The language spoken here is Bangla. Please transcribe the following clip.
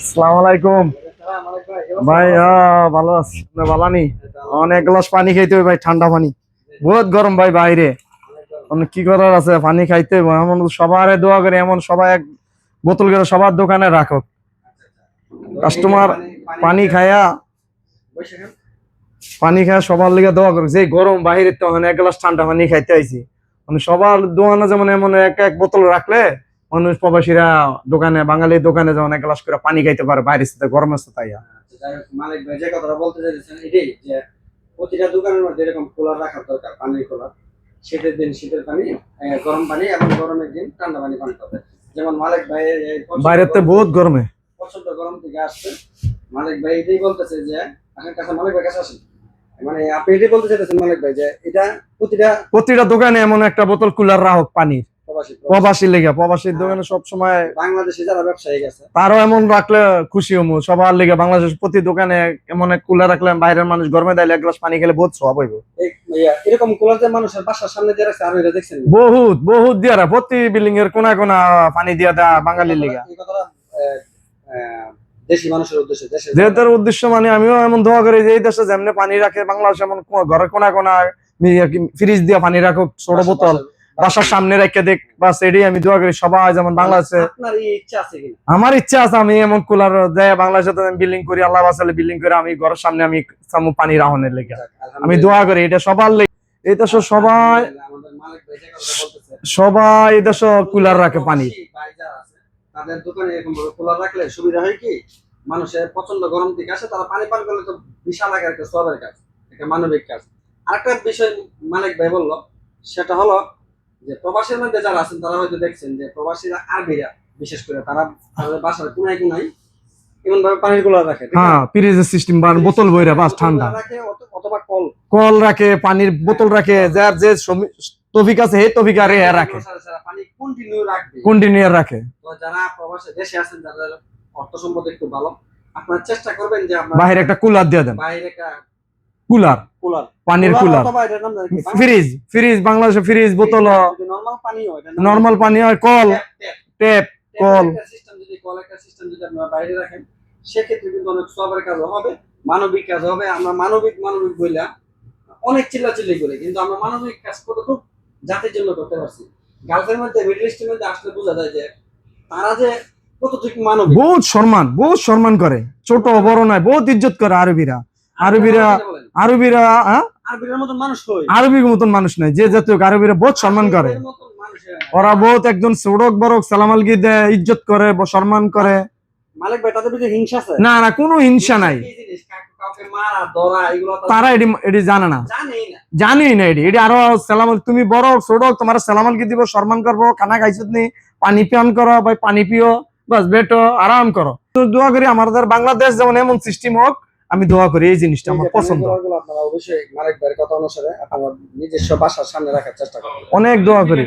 আসসালামু আলাইকুম ভাই। ভালো আছি, ভালো নি। অনেক গ্লাস পানি খাইতে হবে ভাই, ঠান্ডা পানি। বহুত গরম ভাই বাইরে। কি করার আছে, পানি খাইতে হবে। এমন সবার দোয়া করে, এমন সবাই এক বোতল করে সবার দোকানে রাখো। কাস্টমার পানি খায়া সবার লিগে দোয়া করুক। যে গরম বাইরে, তো এক গ্লাস ঠান্ডা পানি খাইতে আইছি। মানে সবার দোকানে যেমন এমন এক এক বোতল রাখলে মানুষ প্রবাসীরা দোকানে, বাঙালি দোকানে যেমন এক গ্লাস করে পানি খাইতে পারে বাইরে সাথে, গরম আছে তাই। মালিক ভাই যে কথাটা বলতে চাইছেন এটাই, যে প্রতিটা দোকানের মধ্যে এরকম কুলার রাখার দরকার, পানির কুলার। শীতের দিন শীতের পানি, গরম পানি, এবং গরমের দিন ঠান্ডা পানি পান করবে। যেমন মালিক ভাই বাইরেতে বহুত গরমে প্রচন্ড গরম থেকে আসছে, মালিক ভাই এটাই বলতেছে যে আপনার কাছে, মালিক ভাই কাছে আসেন, মানে আপনি এটাই বলতে চাইতেছেন মালিক ভাই যে এটা প্রতিটা দোকানে এমন একটা বোতল কুলার রাখক পানির, প্রবাসী লেগে। প্রবাসীর দোকানে সবসময় বাংলাদেশে যারা ব্যবসায়ী আছে তারও এমন রাখলে খুশি হমু সবার লেগে। বাংলাদেশ প্রতি দোকানে এমন এক কুলার রাখলে বাইরের মানুষ গরমে দাইলে এক গ্লাস পানি খেলে বহুত সব হইব। এরকম কুলার যে মানুষের বাসার সামনে দিয়ে রাখছে, আপনি এটা দেখছেন? বহুত বহুত দিয়া প্রতি বিল্ডিং এর কোনা কোনা পানি দিয়া দেয় বাঙালির লেগে। এই কথাটা দেশি মানুষের উদ্দেশ্যে, দেশের উদ্দেশ্য মানে আমিও এমন দোয়া করি যে এই দেশে যেমনি পানি রাখে, বাংলাদেশ এমন ঘরের কোনা কোনা ফ্রিজ দিয়ে পানি রাখো, ছোট বোতল বাসার সামনে রেখে দেখ। বাস এটাই আমি দোয়া করি সবাই যেমন বাংলাদেশে। আমার ইচ্ছা আছে আমি এমন কুলার দেয় বাংলাদেশে বিল্ডিং করি, আল্লাহ বাসালে বিল্ডিং করে আমি ঘরের সামনে আমি পানি রাহনের লেগে আমি দোয়া করি। এটা সবার লেগে, এই দেশে সবাই সবাই এই দেশে কুলার রাখে পানি। তাদের দোকানে এরকম কুলার রাখলে সুবিধা হয় কি, মানুষের প্রচন্ড গরম থেকে আসে, তারা পানি পান করলে তো বিশাল আকার একটা সবের কাজ, একটা মানবিক কাজ। আরেকটা বিষয় মালিক ভাই বললো, সেটা হলো যে প্রবাসীর মধ্যে যারা আছেন তারা হয়তো দেখছেন যে প্রবাসীরা আরবিরা বিশেষ করে তারা তাদের বাসার কোনায় কোনায় এমন ভাবে পানির কুলার রাখে। হ্যাঁ, ফ্রিজের সিস্টেম বা বোতল বইরা বাস ঠান্ডা রাখে, অথবা কল কল রাখে, পানির বোতল রাখে। যার যে তৌফিক আছে হে তৌফিক আর রাখে, পানি কন্টিনিউ রাখবে, কন্টিনিউ রাখে। তো যারা প্রবাসে দেশে আছেন, যাদের অর্থ সম্পদ একটু ভালো, আপনারা চেষ্টা করবেন যে আপনারা বাইরে একটা কুলার দিয়ে দেন। বাইরে একটা কুলার, পানির কুলার, ফ্রিজ, ফ্রিজ বাংলাদেশে ফ্রিজ বোতল, নরমাল পানি হয়, নরমাল পানি হয়, কল, ট্যাপ, কল সিস্টেম, যদি কল একটা সিস্টেম যদি আপনারা বাইরে রাখেন, সেক্ষেত্রে কিন্তু অনেক সবের কাজ হবে, মানবিক কাজ হবে। আমরা মানবিক বইলা অনেক চিল্লাচিল্লি করি, কিন্তু আমরা মানবিক কাজ কতটুকু জাতির জন্য করতে পারছি। গালফের মধ্যে, মিডল ইস্টের মধ্যে আসলে বোঝা যায় যে তারা যে কতটুকু মানবিক। বহুত সম্মান করে, ছোট বড় নয়, বহুত ইজ্জত করে আরবিরা। আরবিরা আরবির মতন মানুষ হয়, আরবির মতন মানুষ নাই যে জাতীয়। আরবিরা বহুত সম্মান করে, ওরা বহুত একজন সড়ক বড়ক সালাম আলগি দেয়, ইজ্জত করে, সম্মান করে। মালিক ভাই তাদের ভিতরে হিংসা আছে? না না, কোনো হিংসা নাই। তারা এটি জানে না, জানেই না। এটি আরো সালাম, তুমি বড় সড়ক, তোমার সালাম আলগি দিব, সম্মান করবো। খানা খাইছত নি, পানি পান করো ভাই, পানি পিও, বাস বেটো, আরাম করো। দোয়া করি আমাদের বাংলাদেশ যেমন এমন সিস্টেম হোক, আমি দোয়া করি। এই জিনিসটা আমার পছন্দ। আপনারা অবশ্যই মালিক ভাইয়ের কথা অনুসারে আপনারা নিজস্ব বাসার সামনে রাখার চেষ্টা করবেন। অনেক দোয়া করি।